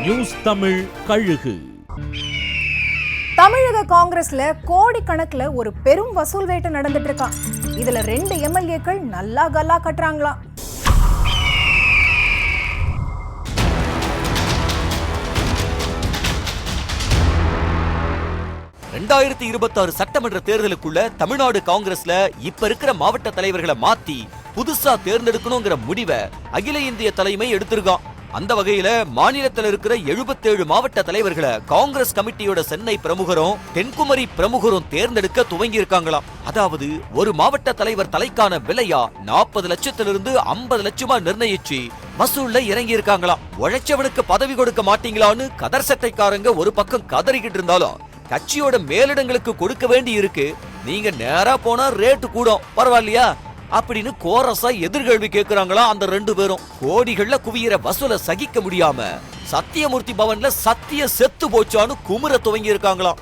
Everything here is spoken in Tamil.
நியூஸ் தமிழ் கழுகு. தமிழக காங்கிரஸ்ல கோடிக்கணக்குல ஒரு பெரும் வசூல் வேட்டை நடந்துட்டு இருக்கான். இதுல 2 எம்எல்ஏக்கள் நல்லா கல்லா கட்டுறாங்களாம். சட்டமன்ற தேர்தலுக்குள்ள தமிழ்நாடு காங்கிரஸ்ல இப்ப இருக்கிற மாவட்ட தலைவர்களை மாத்தி புதுசா தேர்ந்தெடுக்கணுங்கிற முடிவை அகில இந்திய தலைமை எடுத்திருக்கான். அந்த வகையில மாநிலத்தில் இருக்கிற 77 மாவட்ட தலைவர்களை காங்கிரஸ் கமிட்டியோட சென்னை பிரமுகரும் தென்குமரி பிரமுகரும் தேர்ந்தெடுக்க துவங்கி இருக்காங்களாம். அதாவது ஒரு மாவட்ட தலைவர் தலைக்கான விலையா 40 லட்சத்திலிருந்து 50 லட்சமா நிர்ணயிச்சு வசூல்ல இறங்கி இருக்காங்களாம். உழைச்சவனுக்கு பதவி கொடுக்க மாட்டீங்களான்னு கதர் சட்டைக்காரங்க ஒரு பக்கம் கதறிக்கிட்டு இருந்தாலும் கட்சியோட மேலிடங்களுக்கு கொடுக்க வேண்டி இருக்கு, நீங்க நேரா போனா ரேட்டு கூடும், பரவாயில்லையா அப்படின்னு கோரஸா எதிர்கேள்வி கேட்கிறாங்களா அந்த 2 பேரும். கோடிகள்ல குவியிற வசூல சகிக்க முடியாம சத்தியமூர்த்தி பவன்ல சத்திய செத்து போச்சான்னு குமுற துவங்கி இருக்காங்களாம்.